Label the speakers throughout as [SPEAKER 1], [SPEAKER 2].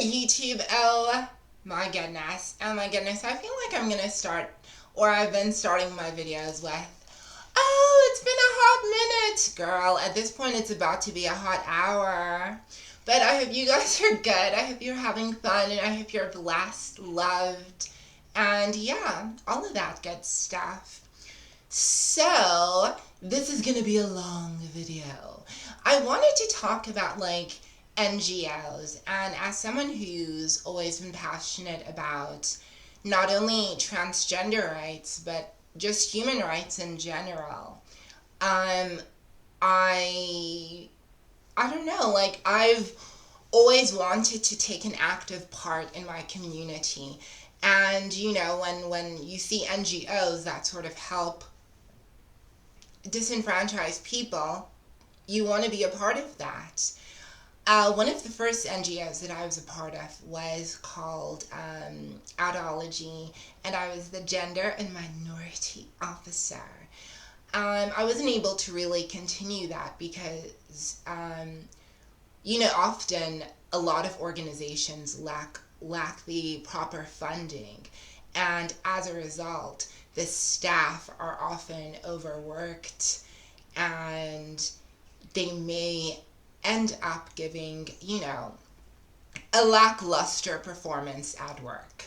[SPEAKER 1] YouTube. Oh my goodness. Oh my goodness. I feel like I'm gonna start, or I've been starting my videos with, oh, it's been a hot minute. Girl, at this point it's about to be a hot hour. But I hope you guys are good. I hope you're having fun, and I hope you're blessed, loved, and yeah, all of that good stuff. So, this is gonna be a long video. I wanted to talk about like NGOs, and as someone who's always been passionate about not only transgender rights but just human rights in general, I don't know, like I've always wanted to take an active part in my community. And you know, when you see NGOs that sort of help disenfranchised people, you want to be a part of that. One of the first NGOs that I was a part of was called Outology, and I was the gender and minority officer. I wasn't able to really continue that because, you know, often a lot of organizations lack the proper funding, and as a result, the staff are often overworked, and they may end up giving, you know, a lackluster performance at work.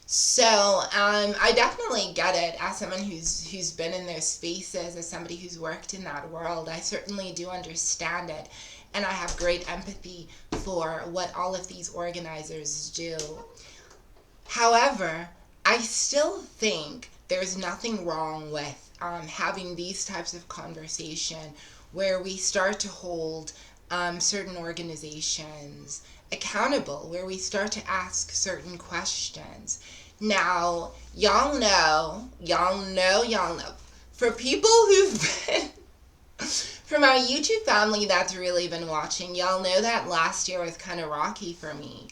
[SPEAKER 1] So I definitely get it as someone who's been in those spaces, as somebody who's worked in that world. I certainly do understand it, and I have great empathy for what all of these organizers do. However, I still think there's nothing wrong with having these types of conversation where we start to hold certain organizations accountable, where we start to ask certain questions. Now, y'all know, for people who've been, for my YouTube family that's really been watching, y'all know that last year was kind of rocky for me.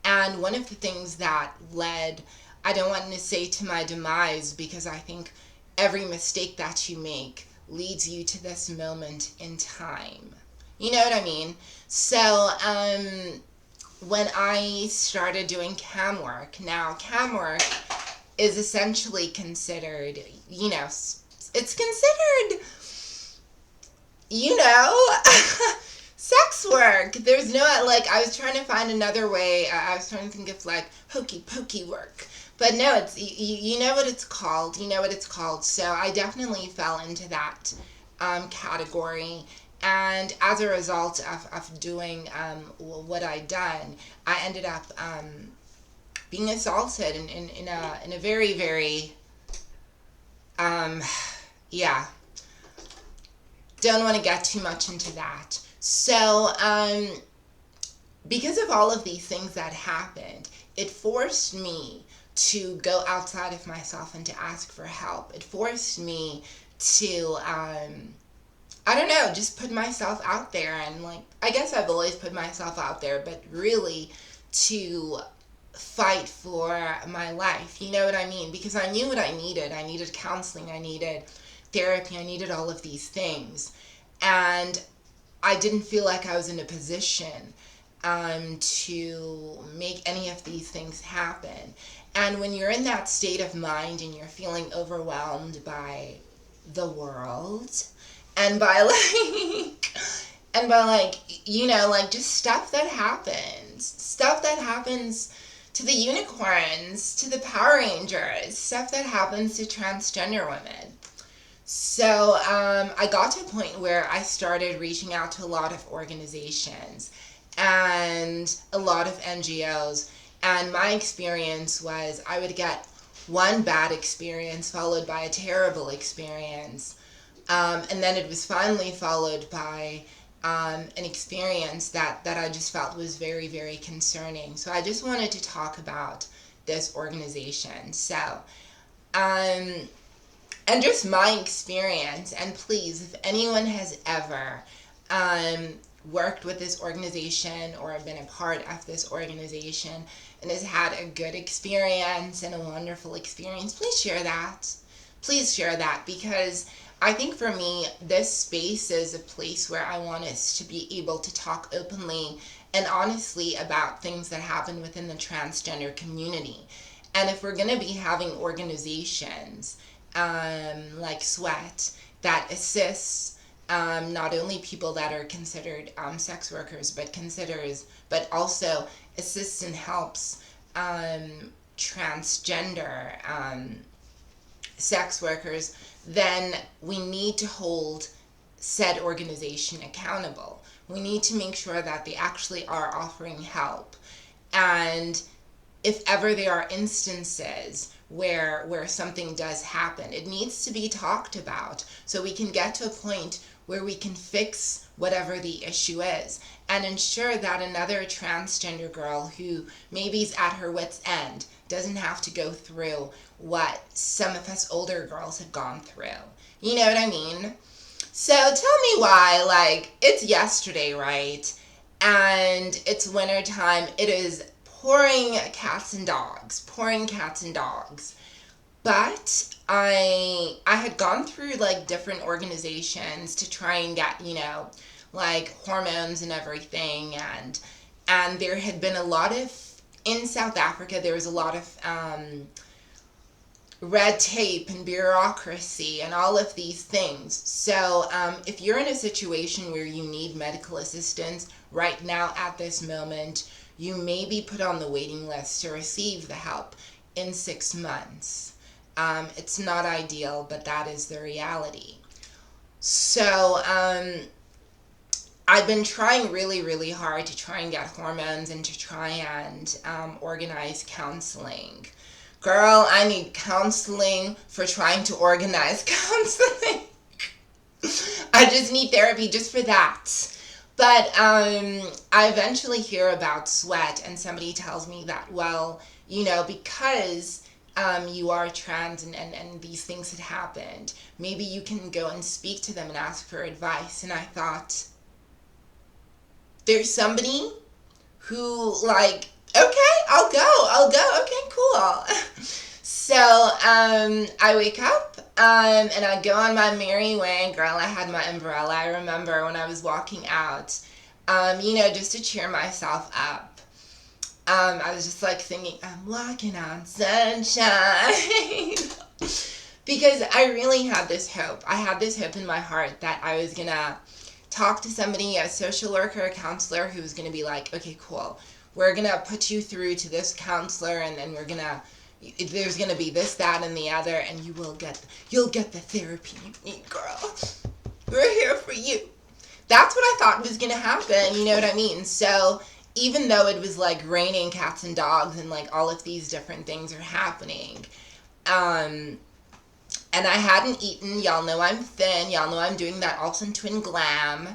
[SPEAKER 1] And one of the things that led, I don't want to say to my demise, because I think every mistake that you make leads you to this moment in time. You know what I mean? So, when I started doing cam work, now cam work is essentially considered, you know, it's considered, you know, sex work. There's no, like, I was trying to find another way. I was trying to think of, like, hokey pokey work. But no, it's, you know what it's called. You know what it's called. So I definitely fell into that category. And as a result of doing what I'd done, I ended up being assaulted in a very, very, yeah. Don't want to get too much into that. So, because of all of these things that happened, it forced me to go outside of myself and to ask for help. It forced me to, I don't know, just put myself out there. And like, I guess I've always put myself out there, but really to fight for my life. You know what I mean? Because I knew what I needed. I needed counseling. I needed therapy. I needed all of these things. And I didn't feel like I was in a position to make any of these things happen. And when you're in that state of mind and you're feeling overwhelmed by the world, and by like, you know, like just stuff that happens to the unicorns, to the Power Rangers, stuff that happens to transgender women. So I got to a point where I started reaching out to a lot of organizations and a lot of NGOs, and my experience was I would get one bad experience followed by a terrible experience. And then it was finally followed by an experience that I just felt was very, very concerning. So I just wanted to talk about this organization. So, and just my experience, and please, if anyone has ever worked with this organization or been a part of this organization and has had a good experience and a wonderful experience, please share that. Please share that, because I think for me, this space is a place where I want us to be able to talk openly and honestly about things that happen within the transgender community. And if we're going to be having organizations like SWEAT that assists not only people that are considered sex workers, but also assists and helps transgender sex workers, then we need to hold said organization accountable. We need to make sure that they actually are offering help. And if ever there are instances where something does happen, it needs to be talked about so we can get to a point where we can fix whatever the issue is and ensure that another transgender girl who maybe is at her wit's end doesn't have to go through what some of us older girls have gone through. You know what I mean? So tell me why, like, it's yesterday, right? And it's winter time. It is pouring cats and dogs. But I had gone through like different organizations to try and get, like hormones and everything, and there had been a lot of, in South Africa, there was a lot of red tape and bureaucracy and all of these things. So if you're in a situation where you need medical assistance right now at this moment, you may be put on the waiting list to receive the help in 6 months. It's not ideal, but that is the reality. So I've been trying really, really hard to try and get hormones and to try and organize counseling. Girl, I need counseling for trying to organize counseling. I just need therapy just for that. But I eventually hear about sweat, and somebody tells me that, well, because you are trans and these things had happened, maybe you can go and speak to them and ask for advice. And I thought, there's somebody who, like, okay, I'll go, okay, cool. So I wake up and I go on my merry way. Girl, I had my umbrella. I remember when I was walking out, just to cheer myself up. I was just like thinking, I'm walking on sunshine. Because I really had this hope. I had this hope in my heart that I was going to talk to somebody, a social worker, a counselor, who was going to be like, okay, cool. We're going to put you through to this counselor, and then there's going to be this, that, and the other, and you'll get the therapy you need, girl. We're here for you. That's what I thought was going to happen, you know what I mean? So even though it was like raining cats and dogs and like all of these different things are happening, and I hadn't eaten, y'all know I'm thin, y'all know I'm doing that Olsen twin glam.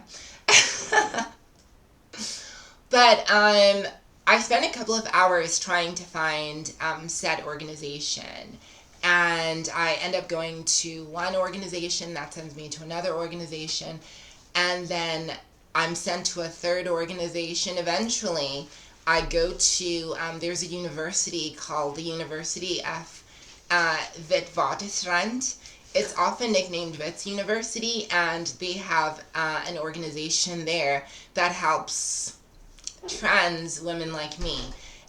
[SPEAKER 1] But I spent a couple of hours trying to find said organization, and I end up going to one organization that sends me to another organization, and then I'm sent to a third organization. Eventually, I go to, there's a university called the University of Witwatersrand. It's often nicknamed Wits University, and they have an organization there that helps trans women like me.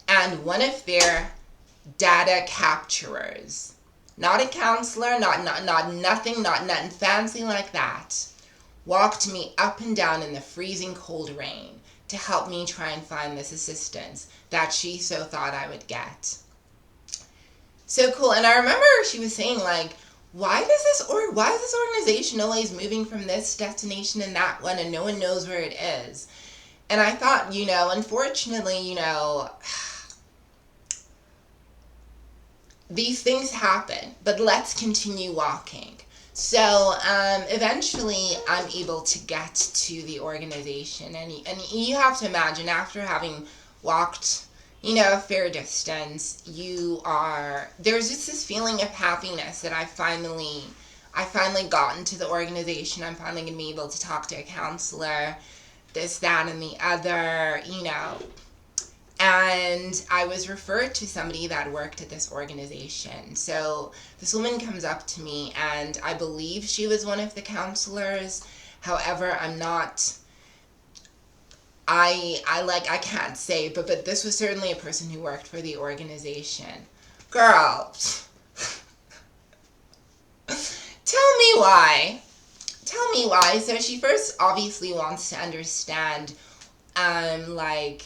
[SPEAKER 1] And one of their data capturers, not a counselor, not nothing fancy like that, walked me up and down in the freezing cold rain to help me try and find this assistance that she so thought I would get. So cool. And I remember she was saying, like, why is this organization always moving from this destination and that one, and no one knows where it is? And I thought, unfortunately, these things happen, but let's continue walking. So eventually I'm able to get to the organization, and you have to imagine, after having walked a fair distance, there's just this feeling of happiness that I finally gotten to the organization. I'm finally going to be able to talk to a counselor, this, that, and the other, and I was referred to somebody that worked at this organization. So this woman comes up to me, and I believe she was one of the counselors. However, I'm not I can't say, but this was certainly a person who worked for the organization. Girl, tell me why. Tell me why. So she first obviously wants to understand, like,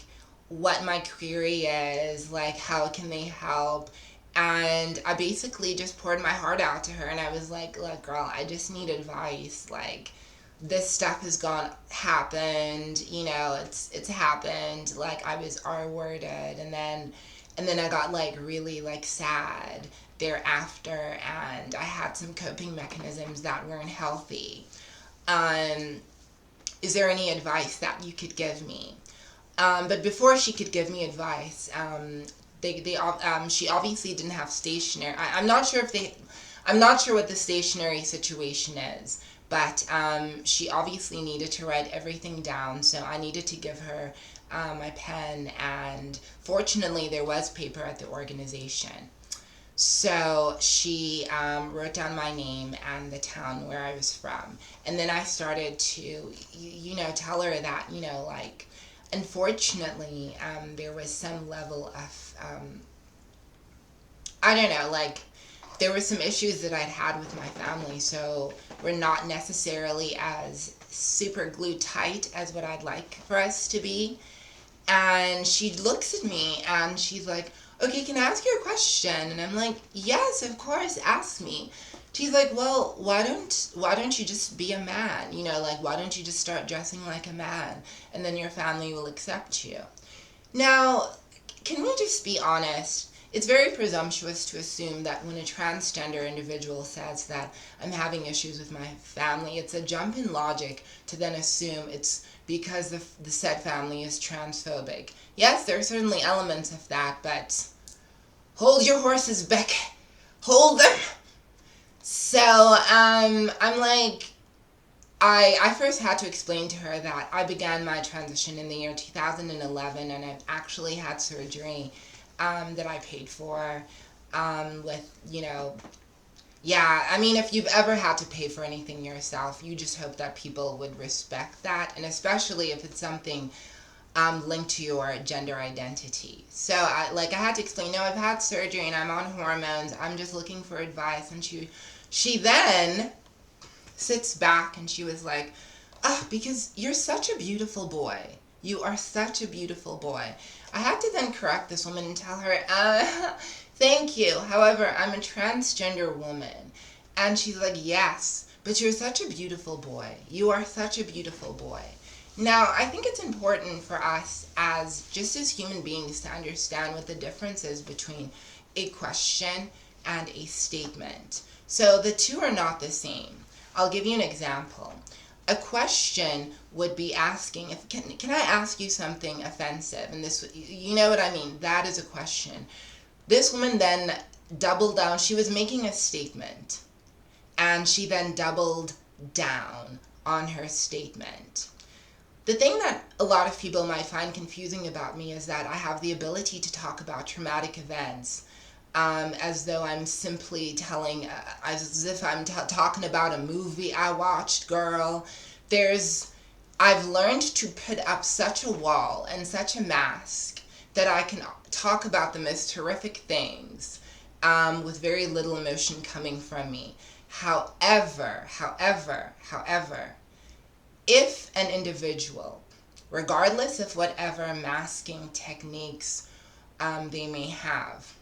[SPEAKER 1] what my query is, like, how can they help. And I basically just poured my heart out to her, and I was like, look, girl, I just need advice. Like, this stuff has happened, you know, it's happened. Like, I was R-worded, and then I got, like, really, like, sad thereafter, and I had some coping mechanisms that weren't healthy. Um, is there any advice that you could give me? But before she could give me advice, she obviously didn't have stationery. I'm not sure what the stationery situation is, but she obviously needed to write everything down, so I needed to give her my pen, and fortunately there was paper at the organization. So she wrote down my name and the town where I was from. And then I started to, tell her that, like, unfortunately, there was some level of, I don't know, like, there were some issues that I'd had with my family, so we're not necessarily as super glue tight as what I'd like for us to be. And she looks at me and she's like, okay, can I ask you a question? And I'm like, yes, of course, ask me. She's like, well, why don't you just be a man? Like, why don't you just start dressing like a man, and then your family will accept you? Now, can we just be honest? It's very presumptuous to assume that when a transgender individual says that I'm having issues with my family, it's a jump in logic to then assume it's because the said family is transphobic. Yes, there are certainly elements of that, but hold your horses, Beck. Hold them. So, I'm like, I first had to explain to her that I began my transition in the year 2011, and I've actually had surgery that I paid for, with, yeah, I mean, if you've ever had to pay for anything yourself, you just hope that people would respect that, and especially if it's something linked to your gender identity. So, I had to explain, no, I've had surgery and I'm on hormones, I'm just looking for advice, and she then sits back and she was like, because you're such a beautiful boy. You are such a beautiful boy. I had to then correct this woman and tell her, thank you. However, I'm a transgender woman. And she's like, yes, but you're such a beautiful boy. You are such a beautiful boy. Now, I think it's important for us as human beings to understand what the difference is between a question and a statement. So the two are not the same. I'll give you an example. A question would be asking, can I ask you something offensive? And this, you know what I mean? That is a question. This woman then doubled down. She was making a statement, and she then doubled down on her statement. The thing that a lot of people might find confusing about me is that I have the ability to talk about traumatic events, as though I'm simply telling, as if I'm talking about a movie I watched, girl. I've learned to put up such a wall and such a mask that I can talk about the most horrific things, with very little emotion coming from me. However, if an individual, regardless of whatever masking techniques they may have,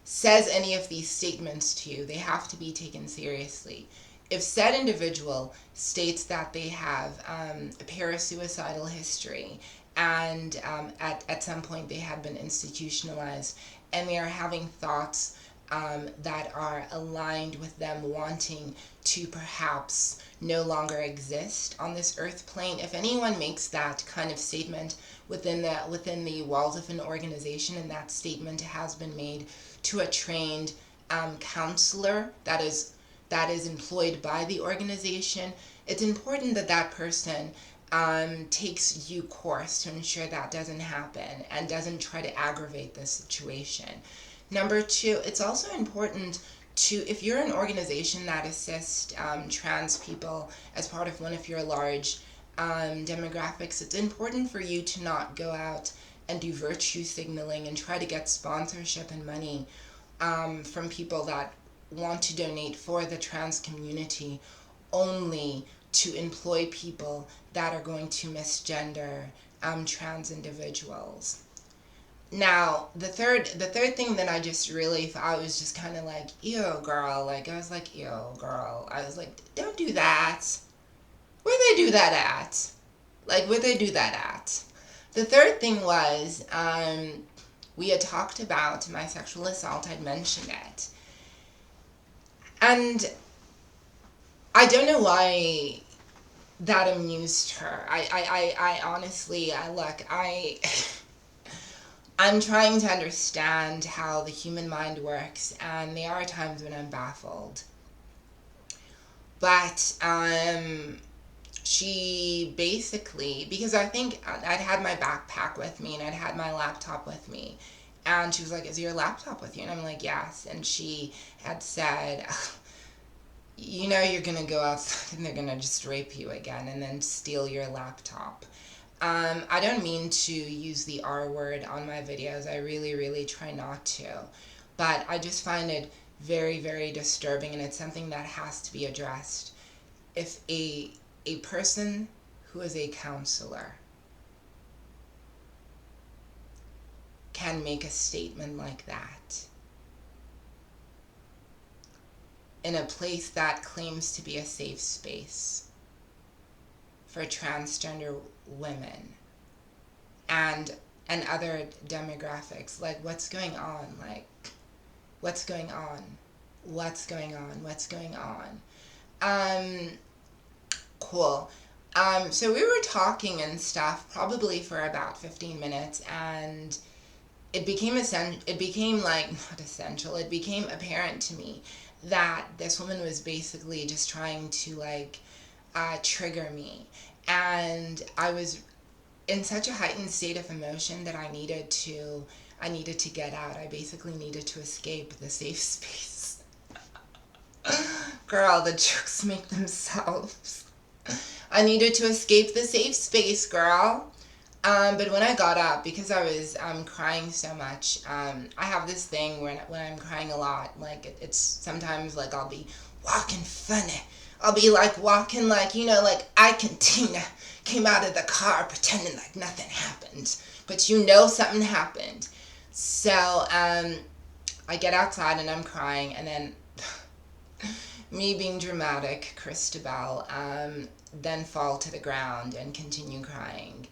[SPEAKER 1] says any of these statements to you, they have to be taken seriously. If said individual states that they have a parasuicidal history, and at some point they have been institutionalized, and they are having thoughts that are aligned with them wanting to perhaps no longer exist on this earth plane, if anyone makes that kind of statement within the walls of an organization, and that statement has been made to a trained counselor that is employed by the organization, it's important that that person takes due course to ensure that doesn't happen and doesn't try to aggravate the situation. Number two, it's also important to, if you're an organization that assists trans people as part of one of your large demographics, it's important for you to not go out and do virtue signaling and try to get sponsorship and money from people that want to donate for the trans community only to employ people that are going to misgender trans individuals. Now, the third thing that I just really, I was just kind of like, ew, girl. Like, I was like, ew, girl. I was like, don't do that. Where they do that at? Like, where they do that at? The third thing was, we had talked about my sexual assault. I'd mentioned it. And I don't know why that amused her. I honestly, I'm trying to understand how the human mind works, and there are times when I'm baffled. But, she basically, because I think I'd had my backpack with me and I'd had my laptop with me, and she was like, is your laptop with you? And I'm like, yes. And she had said, you know, you're gonna go outside and they're gonna just rape you again and then steal your laptop. I don't mean to use the R word on my videos. I really, really try not to. But I just find it very, very disturbing, and it's something that has to be addressed. If a person who is a counselor can make a statement like that in a place that claims to be a safe space for transgender women and other demographics, like, what's going on? Like, what's going on? What's going on? What's going on? Cool. So we were talking and stuff probably for about 15 minutes, and it became it became apparent to me that this woman was basically just trying to, like, trigger me. And I was in such a heightened state of emotion that I needed to get out. I basically needed to escape the safe space. Girl, the jokes make themselves. I needed to escape the safe space, girl. But when I got up, because I was crying so much, I have this thing when I'm crying a lot, like, it's sometimes, like, I'll be walking funny. I'll be, like, walking like, you know, like I Tina came out of the car pretending like nothing happened. But you know something happened. So, I get outside and I'm crying, and then me being dramatic, Christabel, then fall to the ground and continue crying.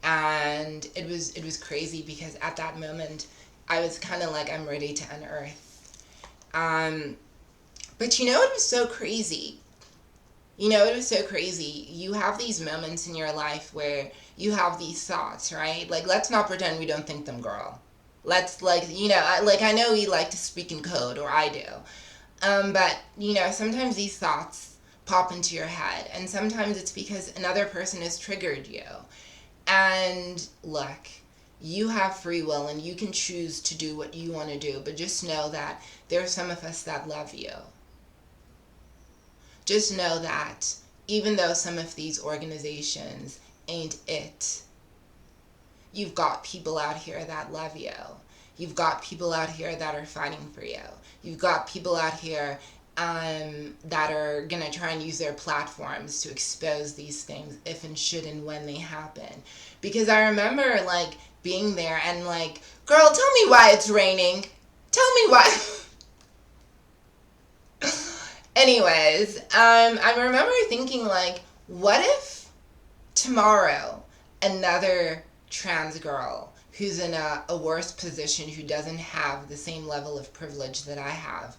[SPEAKER 1] And it was crazy, because at that moment I was kind of like, I'm ready to unearth. But you know, it was so crazy. You have these moments in your life where you have these thoughts, right? Like, let's not pretend we don't think them, girl. Let's, like, you know, I know we like to speak in code, or I do. But, you know, sometimes these thoughts pop into your head, and sometimes it's because another person has triggered you. And look, you have free will, and you can choose to do what you want to do, but just know that there are some of us that love you. Just know that even though some of these organizations ain't it, you've got people out here that love you. You've got people out here that are fighting for you. You've got people out here that are going to try and use their platforms to expose these things if and should and when they happen. Because I remember, like, being there and, like, girl, tell me why it's raining. Tell me why. Anyways, I remember thinking, like, what if tomorrow another trans girl who's in a worse position, who doesn't have the same level of privilege that I have,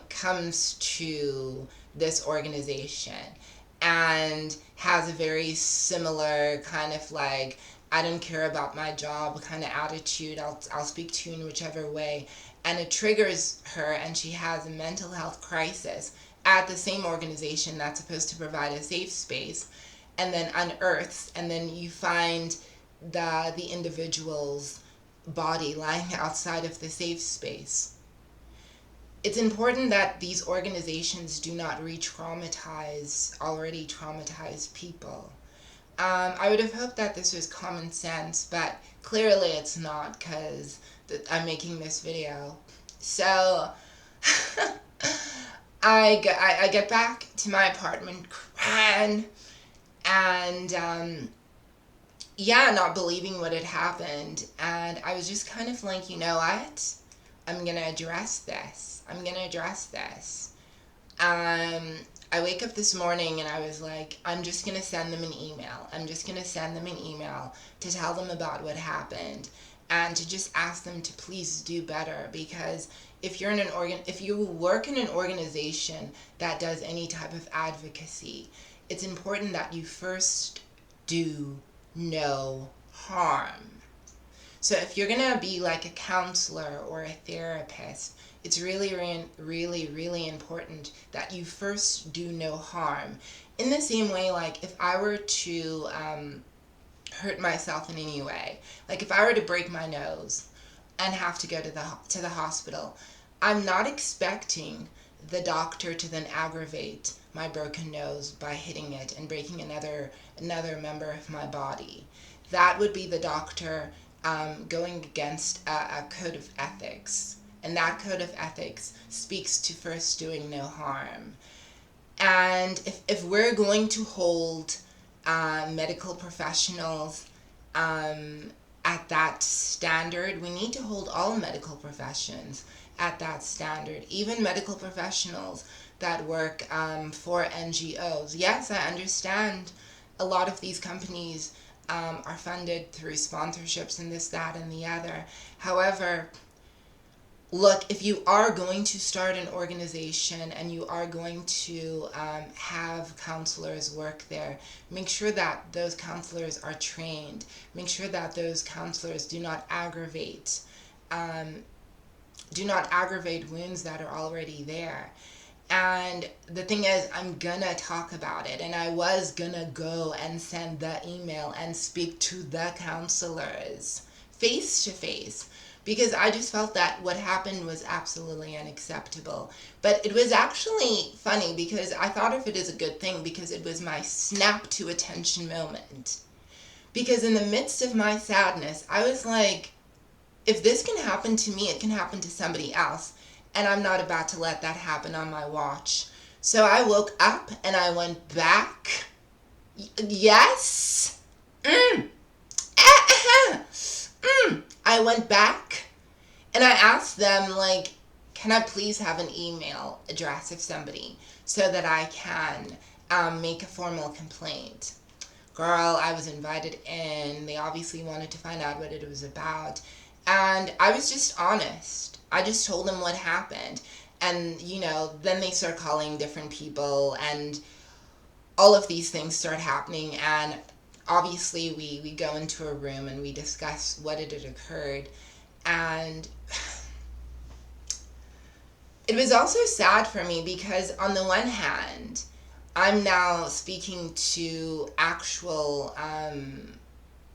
[SPEAKER 1] comes to this organization and has a very similar kind of, like, I don't care about my job kind of attitude. I'll speak to you in whichever way. And it triggers her, and she has a mental health crisis at the same organization that's supposed to provide a safe space, and then unearths, and then you find the individual's body lying outside of the safe space. It's important that these organizations do not re-traumatize already traumatized people. I would have hoped that this was common sense, but clearly it's not, because I'm making this video. So I get back to my apartment crying, and yeah, not believing what had happened. And I was just kind of like, you know what? I'm gonna address this. I'm gonna address this. I wake up this morning and I was like, I'm just going to send them an email. I'm just going to send them an email to tell them about what happened, and to just ask them to please do better, because if you're in if you work in an organization that does any type of advocacy, it's important that you first do no harm. So if you're going to be like a counselor or a therapist, it's really, really, really important that you first do no harm. In the same way, like if I were to hurt myself in any way, like if I were to break my nose and have to go to the hospital, I'm not expecting the doctor to then aggravate my broken nose by hitting it and breaking another member of my body. That would be the doctor going against a code of ethics. And that code of ethics speaks to first doing no harm. And if we're going to hold medical professionals at that standard, we need to hold all medical professions at that standard, even medical professionals that work for NGOs. Yes, I understand a lot of these companies are funded through sponsorships and this, that, and the other. However, look, if you are going to start an organization and you are going to have counselors work there, make sure that those counselors are trained. Make sure that those counselors do not aggravate wounds that are already there. And the thing is, I'm gonna talk about it, and I was gonna go and send the email and speak to the counselors face to face, because I just felt that what happened was absolutely unacceptable. But it was actually funny, because I thought of it as a good thing, because it was my snap to attention moment. Because in the midst of my sadness, I was like, if this can happen to me, it can happen to somebody else. And I'm not about to let that happen on my watch. So I woke up and I went back. Yes. I went back and I asked them, like, can I please have an email address of somebody so that I can make a formal complaint? Girl, I was invited in. They obviously wanted to find out what it was about. And I was just honest. I just told them what happened. And, you know, then they start calling different people, and all of these things start happening. And obviously we go into a room and we discuss what had occurred. And it was also sad for me, because on the one hand, I'm now speaking to actual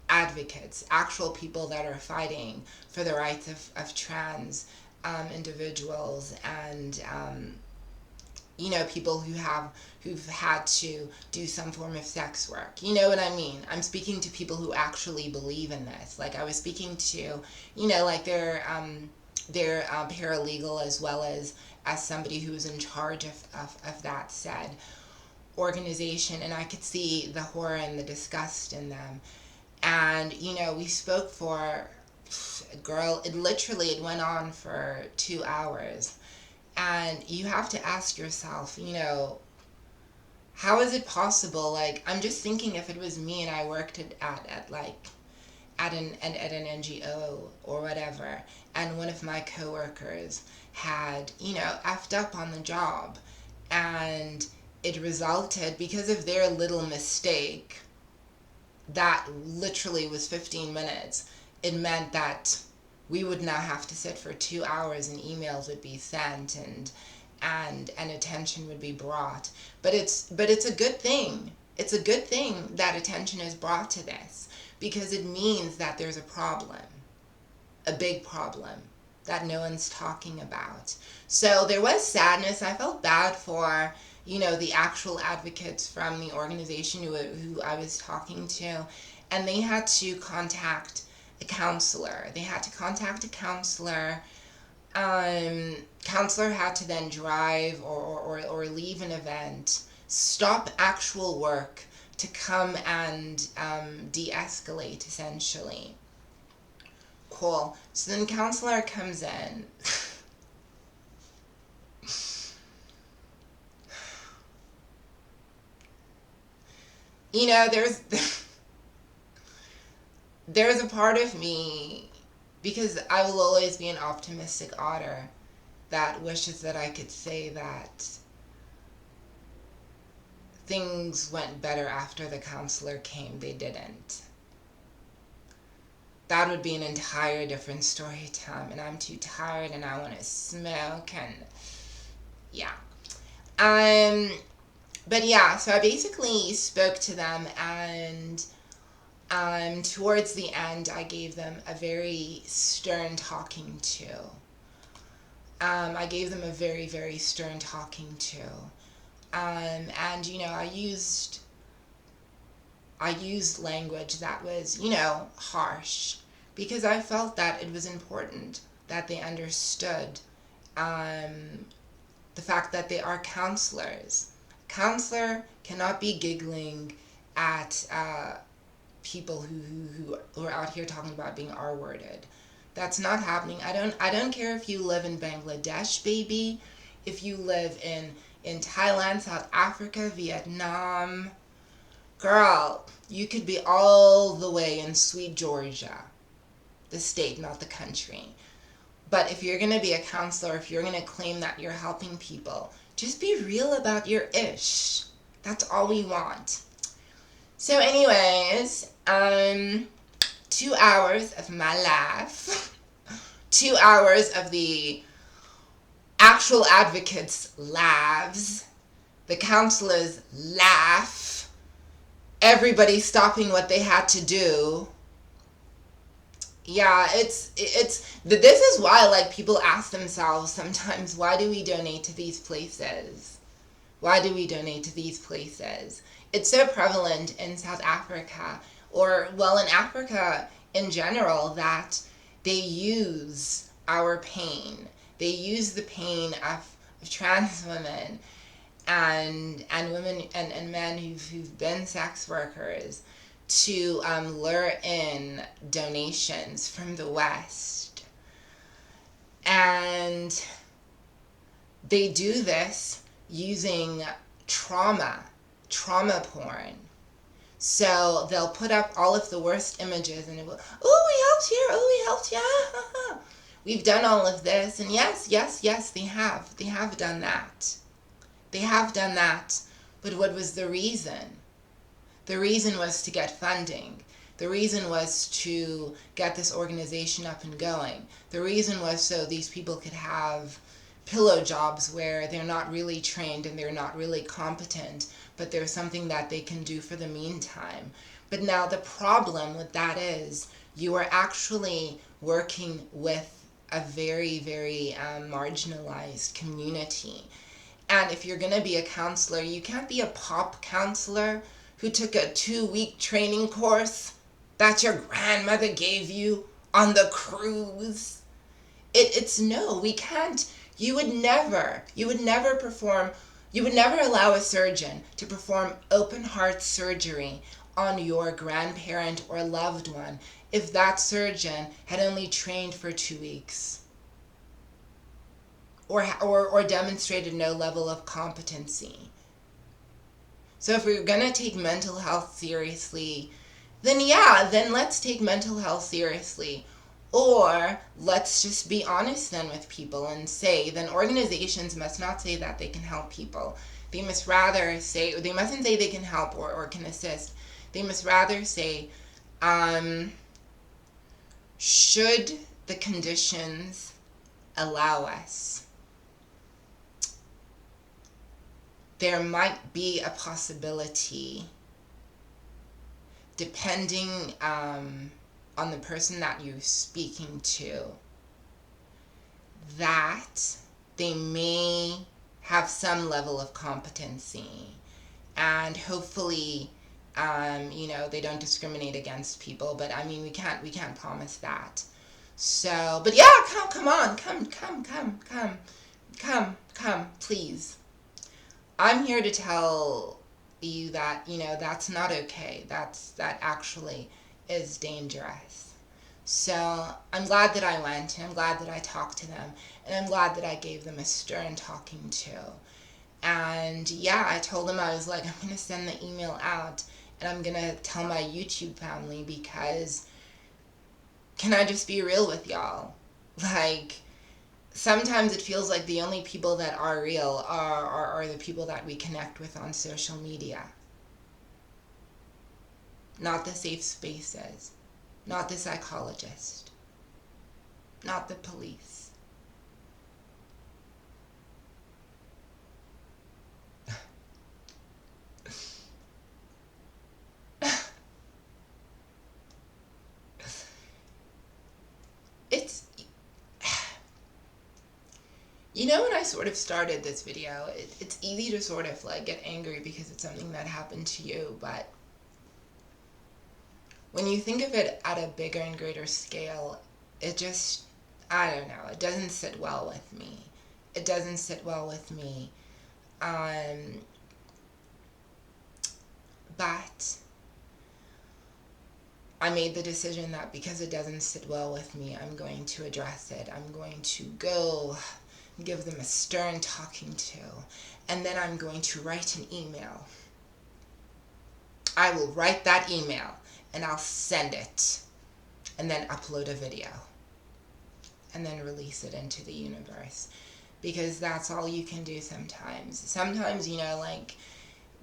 [SPEAKER 1] advocates, actual people that are fighting for the rights of trans individuals, and you know, people who've had to do some form of sex work. You know what I mean? I'm speaking to people who actually believe in this. Like, I was speaking to, you know, like their paralegal, as well as somebody who was in charge of that said organization, and I could see the horror and the disgust in them. And, you know, we spoke for, girl, it went on for 2 hours. And you have to ask yourself, you know, how is it possible? Like, I'm just thinking, if it was me and I worked at an NGO or whatever, and one of my coworkers had, you know, effed up on the job, and it resulted, because of their little mistake, that literally was 15 minutes. It meant that we would now have to sit for 2 hours, and emails would be sent, and attention would be brought. But it's a good thing. It's a good thing that attention is brought to this, because it means that there's a problem, a big problem that no one's talking about. So there was sadness. I felt bad for, the actual advocates from the organization who I was talking to, and they had to contact a counselor. Counselor had to then drive or leave an event, stop actual work to come and de-escalate, essentially. Cool. So then counselor comes in. There's a part of me, because I will always be an optimistic otter, that wishes that I could say that things went better after the counselor came. They didn't. That would be an entire different story time, and I'm too tired and I want to smoke, and yeah. But yeah, so I basically spoke to them, and towards the end I gave them a very stern talking to. I gave them a very, very stern talking to. And I used language that was, harsh, because I felt that it was important that they understood the fact that they are counselors. Counselor cannot be giggling at people who are out here talking about being R-worded. That's not happening. I don't care if you live in Bangladesh, baby, if you live in Thailand, South Africa, Vietnam. Girl, you could be all the way in sweet Georgia, the state, not the country. But if you're going to be a counselor, if you're going to claim that you're helping people, just be real about your ish. That's all we want. So anyways, 2 hours of my life, 2 hours of the actual advocates' lives, the counselors' laugh, everybody stopping what they had to do. Yeah, it's this is why, like, people ask themselves sometimes, why do we donate to these places? Why do we donate to these places? It's so prevalent in South Africa, or, well, in Africa in general, that they use our pain. They use the pain of trans women and women and men who've been sex workers to lure in donations from the West. And they do this using trauma porn. So they'll put up all of the worst images, and it will, oh, we helped here, oh, we helped, yeah. We've done all of this, and yes, they have done that. They have done that. But what was the reason? The reason was to get funding. The reason was to get this organization up and going. The reason was so these people could have pillow jobs where they're not really trained and they're not really competent, but there's something that they can do for the meantime. But now the problem with that is you are actually working with a very, very marginalized community. And if you're going to be a counselor, you can't be a pop counselor who took a 2-week training course that your grandmother gave you on the cruise. It's no, we can't. You would never allow a surgeon to perform open heart surgery on your grandparent or loved one if that surgeon had only trained for 2 weeks or demonstrated no level of competency. So if we're going to take mental health seriously, then let's take mental health seriously. Or let's just be honest then with people and say, then organizations must not say that they can help people. They must rather say, they mustn't say they can help or can assist. They must rather say, should the conditions allow us, there might be a possibility, depending on the person that you're speaking to, that they may have some level of competency, and hopefully, they don't discriminate against people. But I mean, we can't promise that. So, but yeah, come on, come, please. I'm here to tell you that, that's not okay. That actually is dangerous. So I'm glad that I went, and I'm glad that I talked to them, and I'm glad that I gave them a stern talking to. And yeah, I told them, I was like, I'm going to send the email out, and I'm going to tell my YouTube family, because can I just be real with y'all? Like, sometimes it feels like the only people that are real are the people that we connect with on social media. Not the safe spaces. Not the psychologist. Not the police. It's... when I sort of started this video, it's easy to sort of like get angry because it's something that happened to you, but when you think of it at a bigger and greater scale, it just, I don't know, it doesn't sit well with me. It doesn't sit well with me. But I made the decision that because it doesn't sit well with me, I'm going to address it. I'm going to go give them a stern talking to, and then I'm going to write an email. I will write that email, and I'll send it, and then upload a video, and then release it into the universe, because that's all you can do sometimes. Sometimes, like,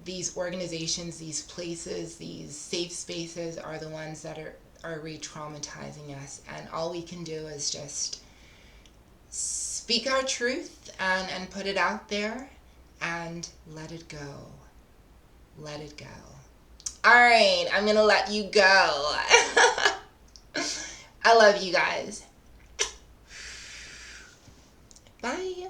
[SPEAKER 1] these organizations, these places, these safe spaces are the ones that are re-traumatizing us, and all we can do is just speak our truth and put it out there and let it go. Let it go. Alright, I'm gonna let you go. I love you guys. Bye.